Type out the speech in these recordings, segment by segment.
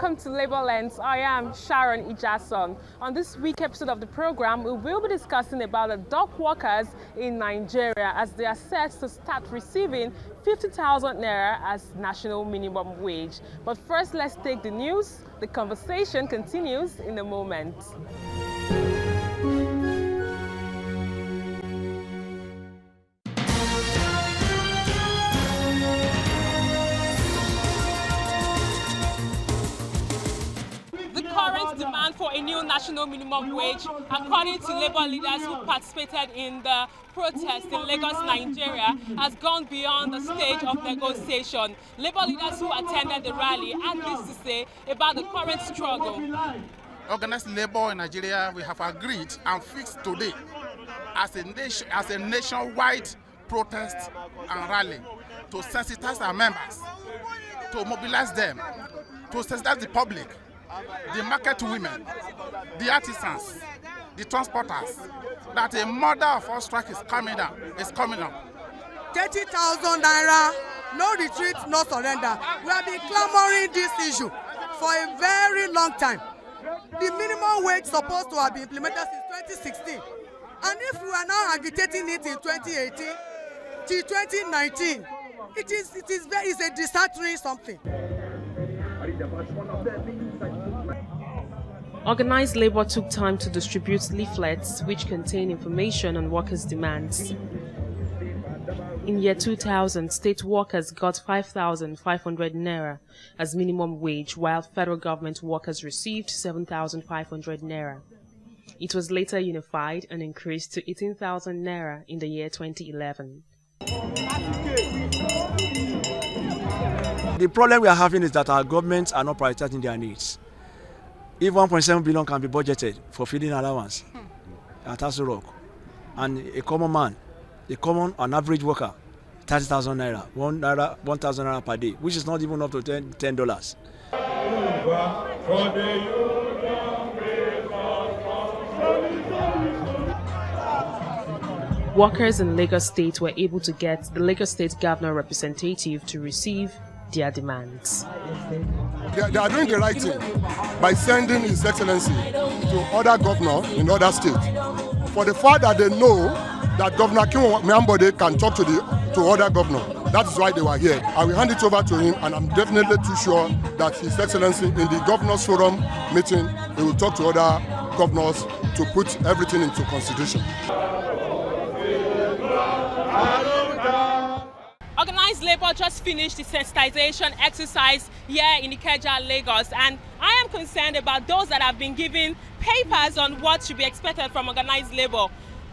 welcome to Labour Lens. I am Sharon Ijason. On this week's episode of the program, we will be discussing about the dock workers in Nigeria as they are set to start receiving 50,000 naira as national minimum wage. But first, let's take the news. The conversation continues in a moment. Demand for a new national minimum wage, according to Labour leaders who participated in the protest in Lagos, Nigeria, has gone beyond the stage of negotiation. Labour leaders who attended the rally had this to say about the current struggle. Organized labor in Nigeria, we have agreed and fixed today as a nationwide protest and rally to sensitize our members, to mobilize them, to sensitize the public, the market women, the artisans, the transporters, that a murder of all strike is coming up. 30,000 naira, no retreat, no surrender. We have been clamoring this issue for a very long time. The minimum wage supposed to have been implemented since 2016. And if we are now agitating it in 2018 till 2019, it's a disheartening something. Organized labor took time to distribute leaflets which contain information on workers' demands. In year 2000, state workers got 5,500 naira as minimum wage, while federal government workers received 7,500 naira. It was later unified and increased to 18,000 naira in the year 2011. The problem we are having is that our governments are not prioritizing their needs. If 1.7 billion can be budgeted for feeding allowance at Aso Rock, and a common man, an average worker, 30,000 naira, 1,000 naira per day, which is not even up to $10. Workers in Lagos State were able to get the Lagos State Governor representative to receive their demands. They are doing the right thing by sending His Excellency to other governors in other states. For the fact that they know that Governor Akinwumi Ambode can talk to other governors. That is why they were here. I will hand it over to him, and I'm definitely too sure that His Excellency in the Governors Forum meeting, he will talk to other governors to put everything into consideration. Organized labor just finished the sensitization exercise here in Ikeja, Lagos, and I am concerned about those that have been given papers on what should be expected from organized labor.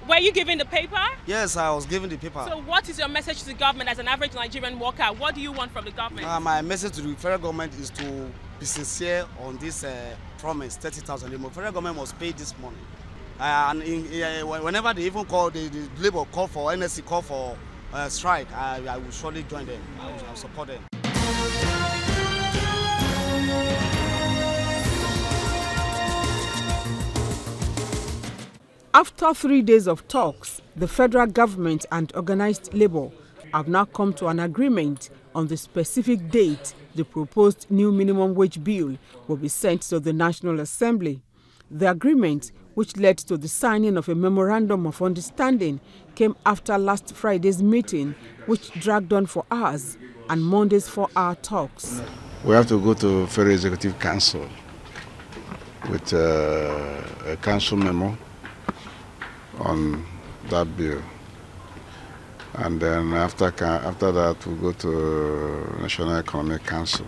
Were you given the paper? Yes, I was given the paper. So what is your message to the government as an average Nigerian worker? What do you want from the government? My message to the federal government is to be sincere on this promise, 30,000. The federal government must pay this money. And whenever they even call, the labor call for, NSC call for strike, I will surely join them. I will support them. After 3 days of talks, the federal government and organized labor have now come to an agreement on the specific date the proposed new minimum wage bill will be sent to the National Assembly. The agreement, which led to the signing of a memorandum of understanding, came after last Friday's meeting, which dragged on for hours, and Monday's 4-hour talks. We have to go to Federal Executive Council with a council memo on that bill. And then after that, we'll go to National Economic Council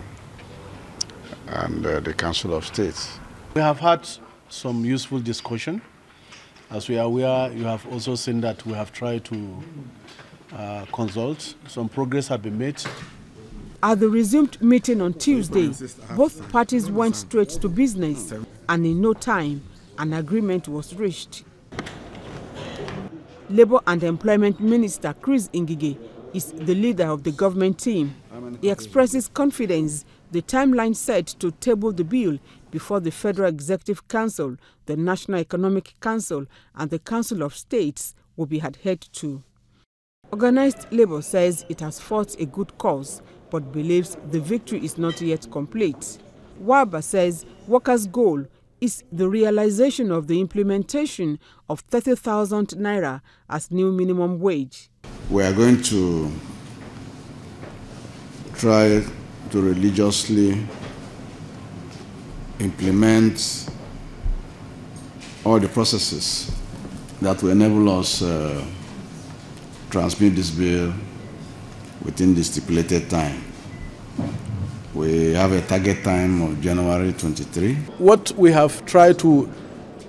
and the Council of States. We have had some useful discussion. As we are aware, you have also seen that we have tried to consult. Some progress has been made. At the resumed meeting on Tuesday, both parties went straight to business, and in no time, an agreement was reached. Labour and Employment Minister Chris Ngige is the leader of the government team. He expresses confidence the timeline set to table the bill before the Federal Executive Council, the National Economic Council, and the Council of States will be adhered to. Organized labor says it has fought a good cause, but believes the victory is not yet complete. Waba says workers' goal is the realization of the implementation of 30,000 naira as new minimum wage. We are going to try to religiously implement all the processes that will enable us transmit this bill within the stipulated time. We have a target time of January 23. What we have tried to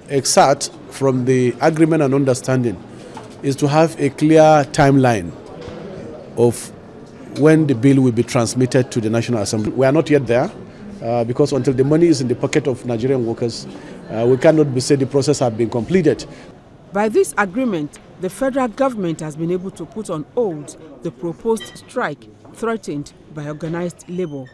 exert from the agreement and understanding is to have a clear timeline of when the bill will be transmitted to the National Assembly. We are not yet there because until the money is in the pocket of Nigerian workers, we cannot be said the process has been completed. By this agreement, the federal government has been able to put on hold the proposed strike threatened by organized labor.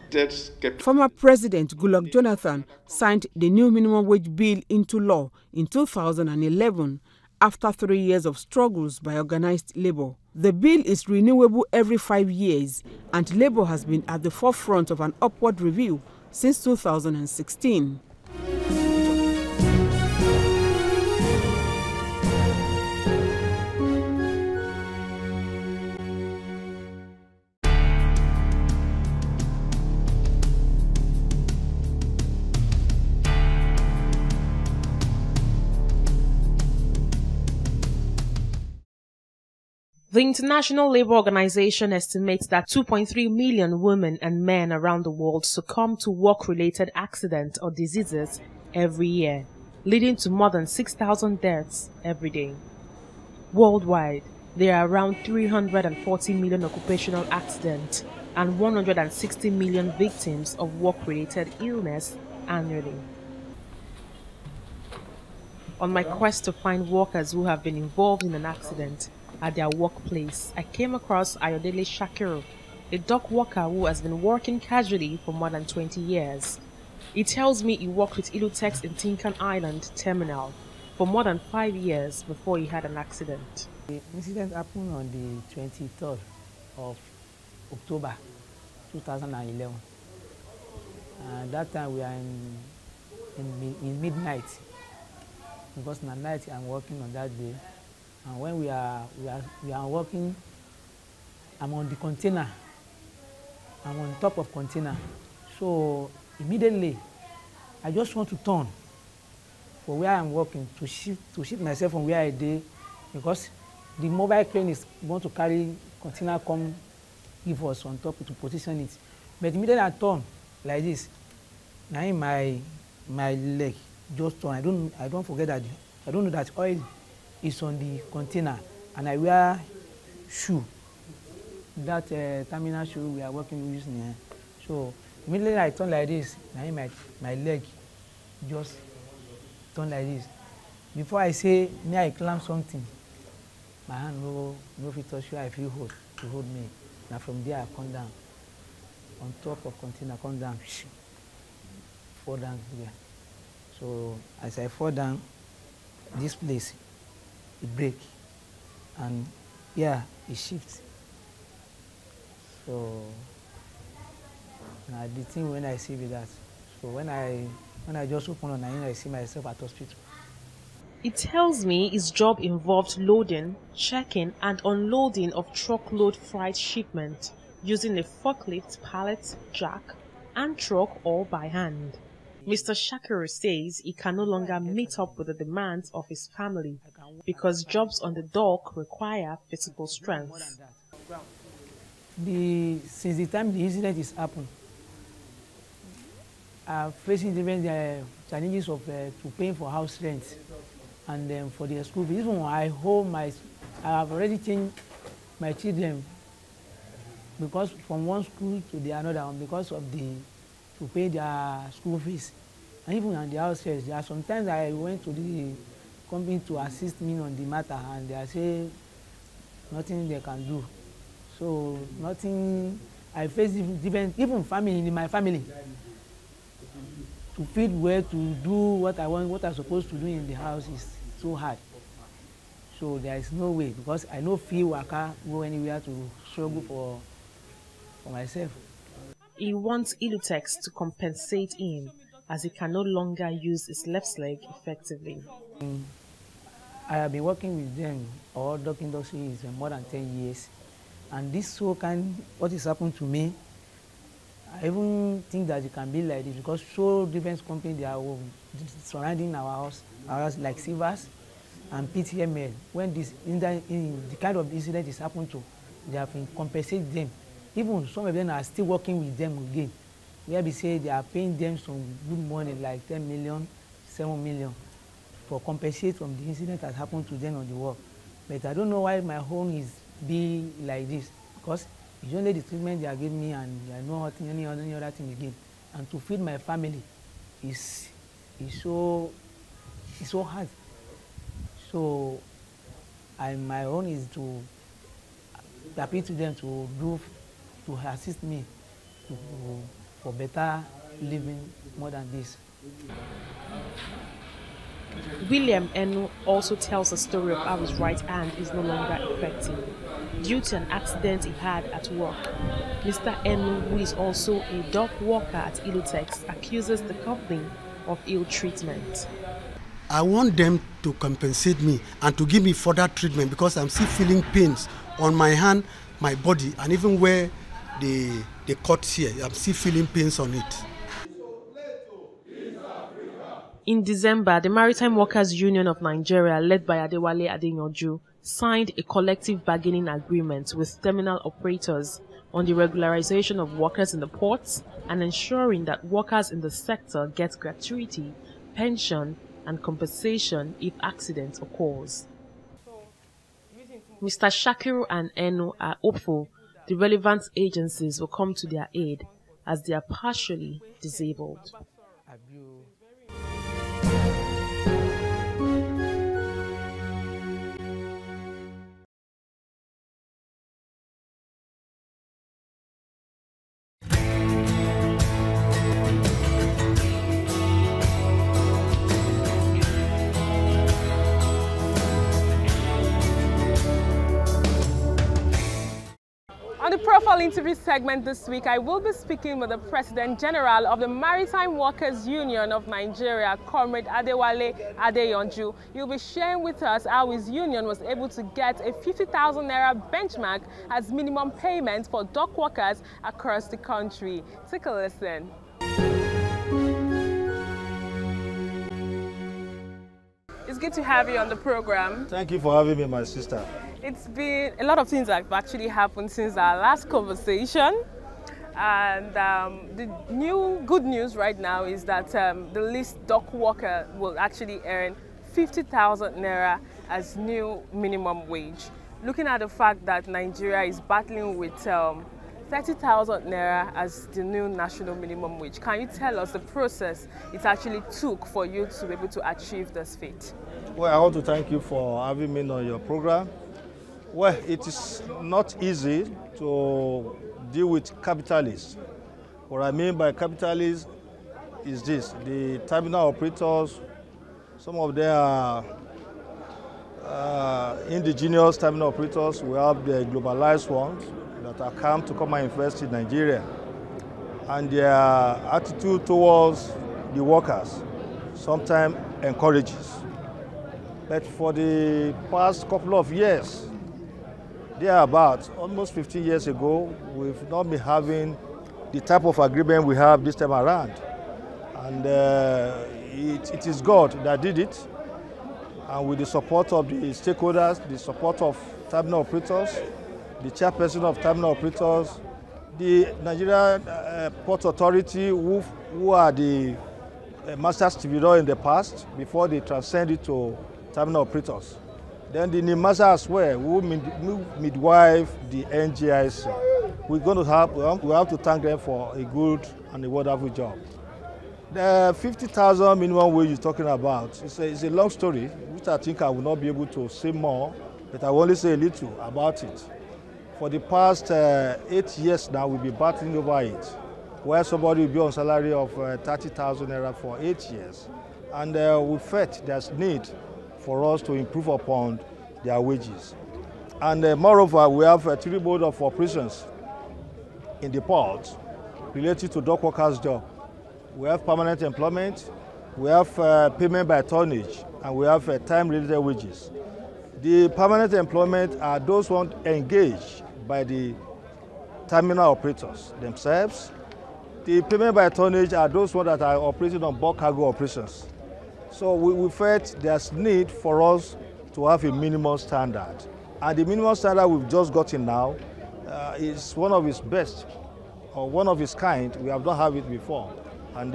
Former President Goodluck Jonathan signed the new minimum wage bill into law in 2011 after 3 years of struggles by organized labor. The bill is renewable every 5 years, and labor has been at the forefront of an upward review since 2016. The International Labour Organization estimates that 2.3 million women and men around the world succumb to work-related accidents or diseases every year, leading to more than 6,000 deaths every day. Worldwide, there are around 340 million occupational accidents and 160 million victims of work-related illness annually. On my quest to find workers who have been involved in an accident at their workplace, I came across Ayodele Shakiru, a dock worker who has been working casually for more than 20 years. He tells me he worked with Ilutex in Tinkan Island Terminal for more than 5 years before he had an accident. The incident happened on the 23rd of October 2011. That time we are in midnight, because in the night I'm working on that day. And when we are working, I'm on the container. I'm on top of container. So immediately, I just want to turn for where I'm working to shift myself from where I did, because the mobile crane is going to carry container, come give us on top to position it. But immediately I turn like this. Now in my leg just turn. I don't forget that. I don't know that oil is on the container, and I wear shoe, that terminal shoe we are working with here. So immediately I turn like this, now my leg just turn like this. Before I say, may I climb something, my hand no fit touch you, I feel hold to hold me. Now from there I come down, on top of container, come down, fall down here. So as I fall down, this place, it break, and yeah, it shifts. So now the thing when I see with that, so when I just open on I see myself at hospital. It tells me his job involved loading, checking and unloading of truckload freight shipment using a forklift, pallet, jack and truck, all by hand. Mr. Shakiru says he can no longer meet up with the demands of his family because jobs on the dock require physical strength. Since the time the incident is happened, I'm facing different challenges of to paying for house rent and for their school fees. Even I have already changed my children, because from one school to the another one, because of to pay their school fees. And even on the houses, there are sometimes I went to the company to assist me on the matter, and they say nothing they can do. So nothing. I face different, even family in my family, to feed well, to do what I want, what I'm supposed to do in the house is so hard. So there is no way, because I no feel I can't go anywhere to struggle for myself. He wants Ilutex to compensate him as he can no longer use his left leg effectively. I have been working with them, or Dock Industry, is more than 10 years. And this so what has happened to me, I even think that it can be like this because so different companies, they are surrounding our house like Silvers and PTML. When the kind of incident is happened to, they have been compensated them. Even some of them are still working with them again. Where we say they are paying them some good money, like 10 million, 7 million, for compensate from the incident that happened to them on the work. But I don't know why my home is be like this, because it's only the treatment they are giving me, and I know not any other thing again. And to feed my family is so hard. So my own is to appeal to them to assist me for better living more than this. William Enu also tells a story of how his right hand is no longer effective due to an accident he had at work. Mr. Enu, who is also a dock worker at Ilutex, accuses the company of ill treatment. I want them to compensate me and to give me further treatment because I'm still feeling pains on my hand, my body, and even where they cut here, I'm still feeling pains on it. In December, the Maritime Workers Union of Nigeria, led by Adewale Adeyanju, signed a collective bargaining agreement with terminal operators on the regularization of workers in the ports and ensuring that workers in the sector get gratuity, pension, and compensation if accidents occurs. Mr. Shakiru and Enu are hopeful the relevant agencies will come to their aid as they are partially disabled. On the profile interview segment this week, I will be speaking with the President General of the Maritime Workers Union of Nigeria, Comrade Adewale Adeyanju. He'll be sharing with us how his union was able to get a 50,000 naira benchmark as minimum payment for dock workers across the country. Take a listen. It's good to have you on the program. Thank you for having me, my sister. It's been a lot of things that have actually happened since our last conversation, and the good news right now is that the least dock worker will actually earn 50,000 naira as new minimum wage. Looking at the fact that Nigeria is battling with 30,000 naira as the new national minimum wage, can you tell us the process it actually took for you to be able to achieve this feat? Well, I want to thank you for having me on your program. Well, it is not easy to deal with capitalists. What I mean by capitalists is this: the terminal operators, some of them are indigenous terminal operators. We have the globalized ones that are come and invest in Nigeria. And their attitude towards the workers sometimes encourages. But for the past couple of years, about almost 15 years ago, we've not been having the type of agreement we have this time around. And it is God that did it. And with the support of the stakeholders, the support of terminal operators, the chairperson of terminal operators, the Nigeria Port Authority, who are the master stevedore in the past, before they transcended to terminal operators. Then the NIMASA as well, who midwife the NGIC. We have to thank them for a good and a wonderful job. The 50,000 minimum wage you're talking about, it's a long story, which I think I will not be able to say more, but I will only say a little about it. For the past 8 years now, we've been battling over it, where somebody will be on salary of 30,000 naira for 8 years. And we felt there's need for us to improve upon their wages. And moreover, we have a 3 board of operations in the port, related to dock workers' job. We have permanent employment, we have payment by tonnage, and we have time-related wages. The permanent employment are those ones engaged by the terminal operators themselves. The payment by tonnage are those ones that are operating on bulk cargo operations. So we felt there's need for us to have a minimum standard. And the minimum standard we've just gotten now is one of its best, or one of its kind. We have not had it before. And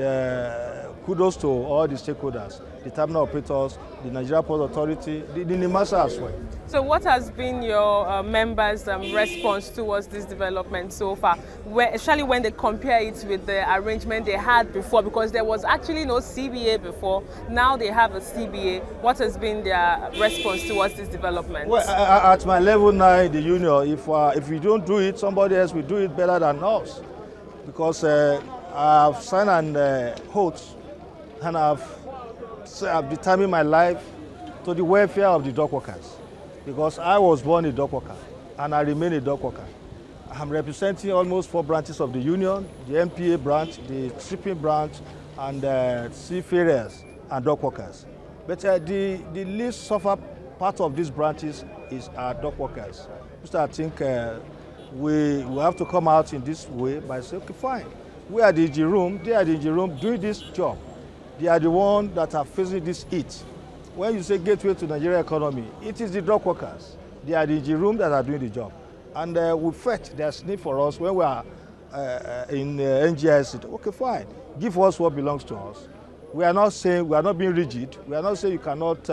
kudos to all the stakeholders, the terminal operators, the Nigeria Port Authority, the NIMASA as well. So what has been your members' response towards this development so far, especially when they compare it with the arrangement they had before, because there was actually no CBA before, now they have a CBA. What has been their response towards this development? Well, at my level now in the union, if we don't do it, somebody else will do it better than us. Because I've signed an oath and I've determined my life to the welfare of the dock workers. Because I was born a dock worker and I remain a dock worker. I'm representing almost 4 branches of the union, the MPA branch, the shipping branch, and seafarers and dock workers. But the least suffer part of these branches is our dock workers. So I think we have to come out in this way by saying, okay, fine. We are the engine room, they are the engine room doing this job. They are the ones that are facing this heat. When you say gateway to Nigeria economy, it is the dock workers. They are the engine room that are doing the job. And we felt there's need for us when we are in NGIS. Okay, fine. Give us what belongs to us. We are not saying, we are not being rigid. We are not saying you cannot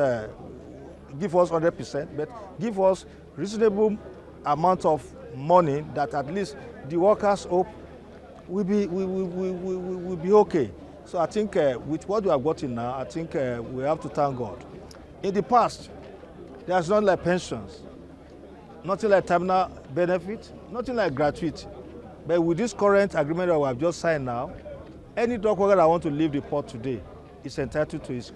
give us 100%, but give us reasonable amount of money that at least the workers hope will be okay. So I think with what we have gotten now, I think we have to thank God. In the past, there's not like pensions, nothing like terminal benefit, nothing like gratuity. But with this current agreement that we have just signed now, any dock worker that wants to leave the port today is entitled to his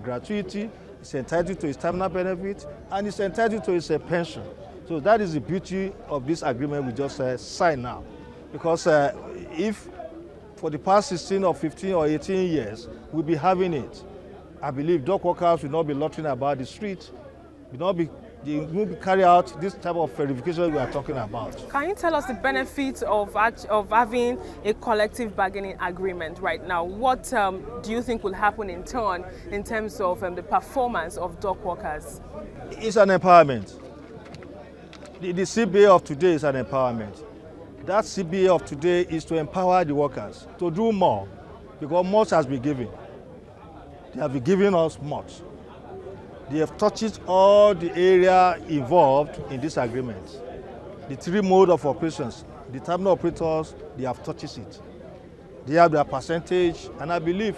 gratuity, is entitled to his terminal benefit, and is entitled to his pension. So that is the beauty of this agreement we just signed now. Because if for the past 16 or 15 or 18 years, we'll be having it, I believe dock workers will not be loitering about the street, they will carry out this type of verification we are talking about. Can you tell us the benefits of having a collective bargaining agreement right now? What do you think will happen in turn in terms of the performance of dock workers? It's an empowerment. The CBA of today is an empowerment. That CBA of today is to empower the workers to do more, because much has been given. They have been giving us much. They have touched all the area involved in this agreement. The 3 modes of operations, the terminal operators, they have touched it. They have their percentage, and I believe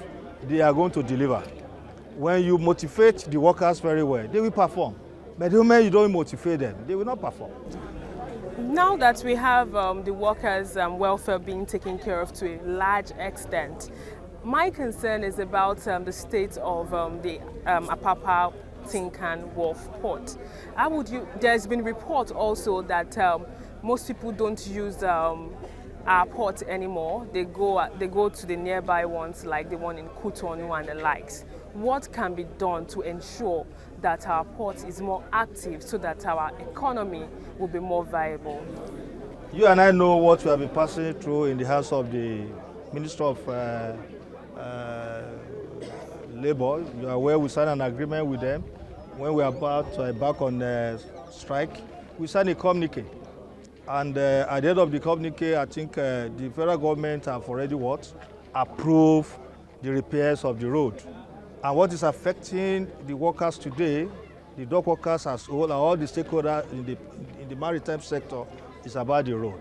they are going to deliver. When you motivate the workers very well, they will perform. But the moment you don't motivate them, they will not perform. Now that we have the workers' welfare being taken care of to a large extent, my concern is about the state of the Apapa Tinkan Wharf Port. There's been reports also that most people don't use our port anymore. They go to the nearby ones, like the one in Cotonou and the likes. What can be done to ensure that our port is more active so that our economy will be more viable? You and I know what we have been passing through in the hands of the Minister of Labour. You are aware we signed an agreement with them when we are about to embark on strike. We signed a communique. And at the end of the communique, I think the federal government have already approved the repairs of the road. And what is affecting the workers today, the dock workers as well, and all the stakeholders in the maritime sector, is about the road.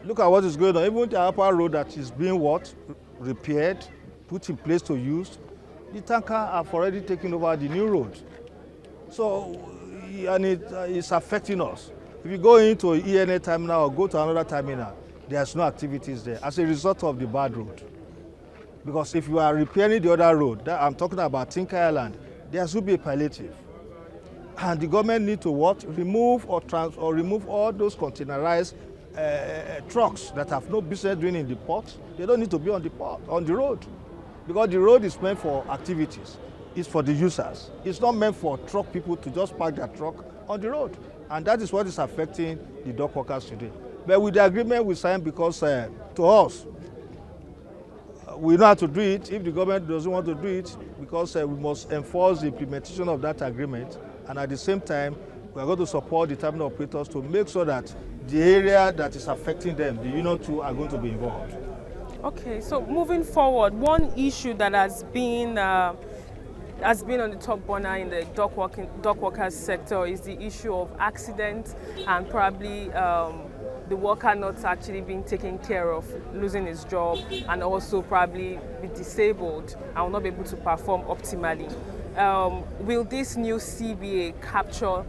Look at what is going on. Even the upper road that is being repaired, put in place to use, the tanker have already taken over the new road. So, and it's affecting us. If you go into an ENA terminal or go to another terminal, there's no activities there as a result of the bad road. Because if you are repairing the other road, that I'm talking about Tinker Island, there should be a palliative. And the government need to remove remove all those containerized trucks that have no business doing in the port, they don't need to be on the road. Because the road is meant for activities. It's for the users. It's not meant for truck people to just park their truck on the road. And that is what is affecting the dock workers today. But with the agreement we signed, because to us, we know how to do it. If the government doesn't want to do it, because we must enforce the implementation of that agreement. And at the same time, we are going to support the terminal operators to make sure that the area that is affecting them, the union too, are going to be involved. Okay, so moving forward, one issue that has been on the top burner in the dock workers sector is the issue of accidents and probably the worker not actually being taken care of, losing his job, and also probably be disabled and will not be able to perform optimally. Will this new CBA capture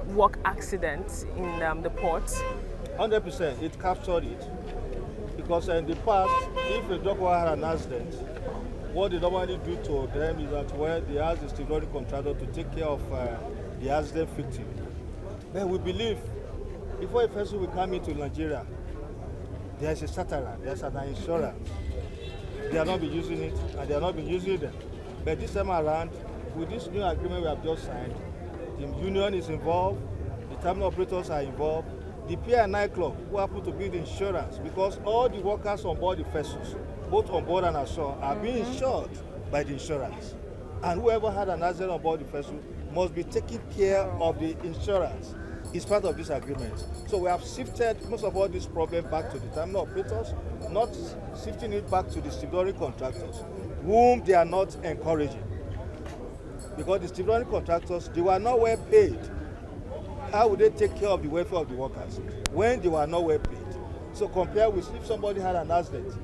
work accidents in the port? 100%, it captured it. Because in the past, if a dock worker had an accident, what they normally do to them is that they ask the stevedore contractor to take care of the accident victim. But we believe, before a person will come into Nigeria, there is a Sataran, there is an insurance. They are not be using it, and they are not be using them. But this time around, with this new agreement we have just signed, the union is involved, the terminal operators are involved, the P&I Club, who happen to be the insurance, because all the workers on board the vessels, both on board and ashore, are being insured by the insurance. And whoever had an accident on board the vessel must be taking care of the insurance. It's part of this agreement. So we have shifted most of all this problem back to the terminal operators, not shifting it back to the stevedore contractors, whom they are not encouraging. Because the stevedore contractors, they were not well paid. How would they take care of the welfare of the workers when they were not well paid? So compare with if somebody had an accident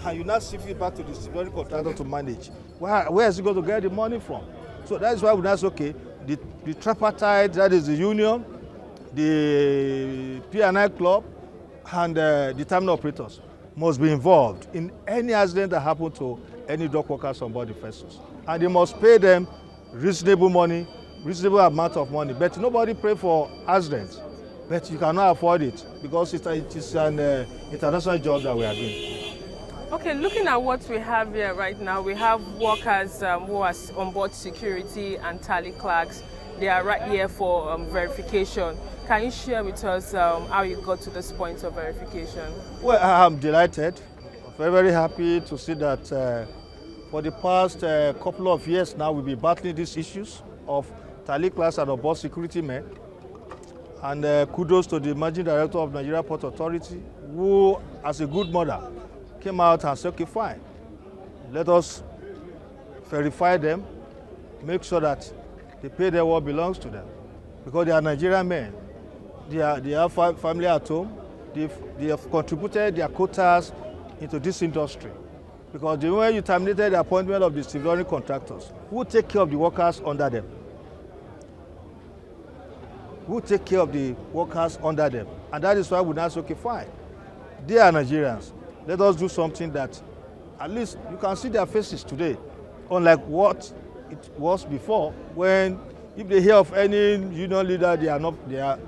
and you now shift it back to the stevedore contractor to manage, where is he going to get the money from? So that is why we now say, okay, the tripartite, that is the union, the P&I Club, and the terminal operators must be involved in any accident that happens to any dock workers on board the vessels. And they must pay them reasonable money, reasonable amount of money. But nobody pay for accidents. But you cannot afford it because it is an international job that we are doing. Okay, looking at what we have here right now, we have workers who are on board security and tally clerks. They are right here for verification. Can you share with us how you got to this point of verification? Well, I'm delighted, very, very happy to see that for the past couple of years now we've been battling these issues of tally clerks and on-board security men. And kudos to the Managing Director of Nigeria Port Authority, who, as a good mother, came out and said, okay, fine, let us verify them, make sure that they pay them what belongs to them. Because they are Nigerian men. They have family at home. They have contributed their quotas into this industry. Because the way you terminated the appointment of the stevedore contractors, who take care of the workers under them? Who take care of the workers under them? And that is why we now say, okay, fine. They are Nigerians. Let us do something that at least you can see their faces today, unlike what it was before, when if they hear of any union leader, the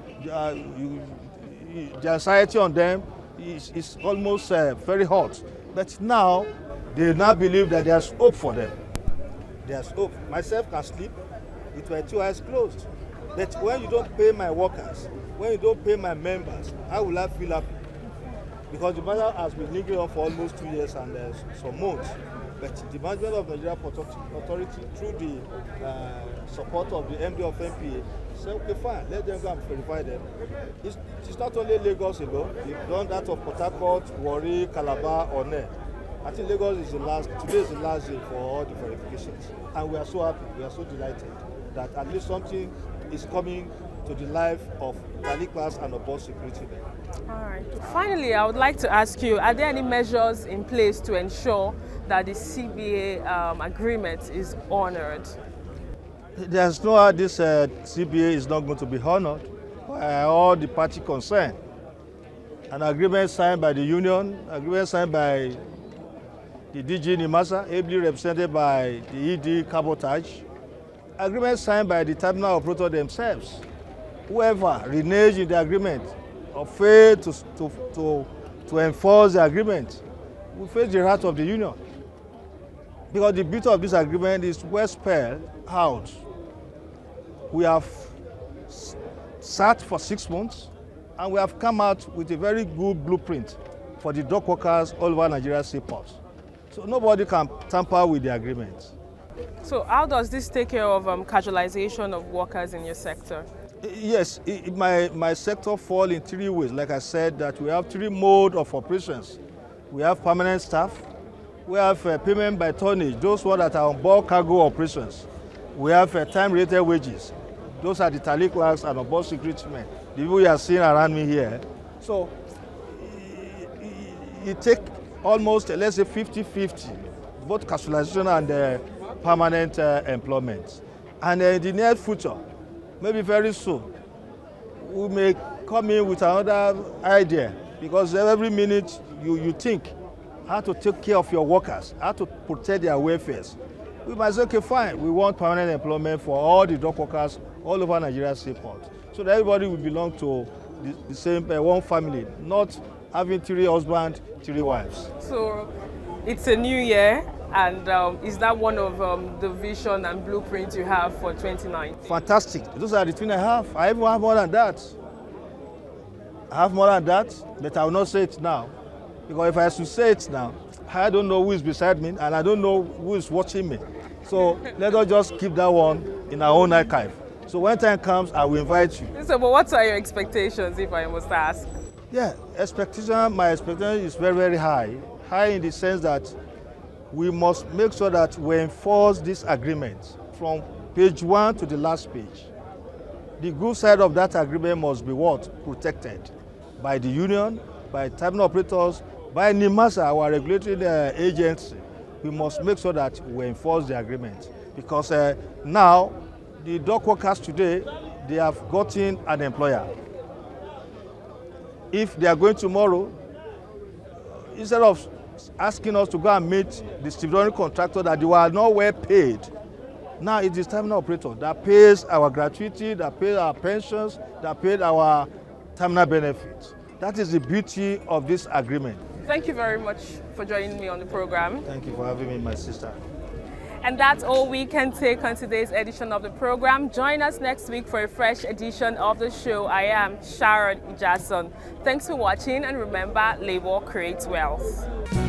anxiety on them is almost very hot. But now, they now believe that there's hope for them. There's hope. Myself can sleep with my two eyes closed. But when you don't pay my workers, when you don't pay my members, how will I feel happy? Because the matter has been lingering on for almost 2 years and some months. But the management of Nigeria Port Authority, through the support of the MD of NPA, said, okay, fine, let them go and verify them. It's not only Lagos alone. They've done that of Port Harcourt, Warri, Calabar, Onne. I think Lagos is today is the last day for all the verifications. And we are so happy, we are so delighted that at least something is coming to the life of tally clerks and on-board security men. All right. Finally, I would like to ask you, are there any measures in place to ensure that the CBA agreement is honored? There's no how this CBA is not going to be honored by all the parties concerned. An agreement signed by the union, agreement signed by the DG Nimasa, ably represented by the ED Cabotage, agreement signed by the terminal operator themselves. Whoever reneged in the agreement or fail to enforce the agreement, we face the wrath of the union. Because the beauty of this agreement is well spelled out. We have sat for 6 months, and we have come out with a very good blueprint for the dock workers all over Nigeria's seaports. So nobody can tamper with the agreement. So how does this take care of casualization of workers in your sector? Yes, my sector falls in 3 ways. Like I said, that we have 3 modes of operations. We have permanent staff, we have payment by tonnage, those ones that are on board cargo operations. We have time-related wages. Those are the tally clerks and on board security men, the people you are seeing around me here. So you take almost, let's say, 50-50, both casualization and permanent employment. And in the near future, maybe very soon, we may come in with another idea, because every minute you think how to take care of your workers, how to protect their welfare. We might say, okay, fine, we want permanent employment for all the dock workers all over Nigeria's seaport, so that everybody will belong to the same one family, not having 3 husbands, 3 wives. So it's a new year, and is that one of the vision and blueprint you have for 2019? Fantastic. Those are the things I have. I even have more than that. I have more than that, but I will not say it now. Because if I should say it now, I don't know who is beside me, and I don't know who is watching me. So let us just keep that one in our own archive. So when time comes, I will invite you. So, but what are your expectations, if I must ask? Yeah, my expectation is very, very high. High in the sense that we must make sure that we enforce this agreement from page 1 to the last page. The good side of that agreement must be what? Protected by the union, by terminal operators, by NIMASA, our regulatory agency. We must make sure that we enforce the agreement, because now the dock workers today, they have gotten an employer. If they are going tomorrow, instead of asking us to go and meet the stevedoring contractor that they were not well paid, now it is terminal operator that pays our gratuity, that pays our pensions, that pays our terminal benefits. That is the beauty of this agreement. Thank you very much for joining me on the program. Thank you for having me, my sister. And that's all we can take on today's edition of the program. Join us next week for a fresh edition of the show. I am Sharon Ijason. Thanks for watching, and remember, labor creates wealth.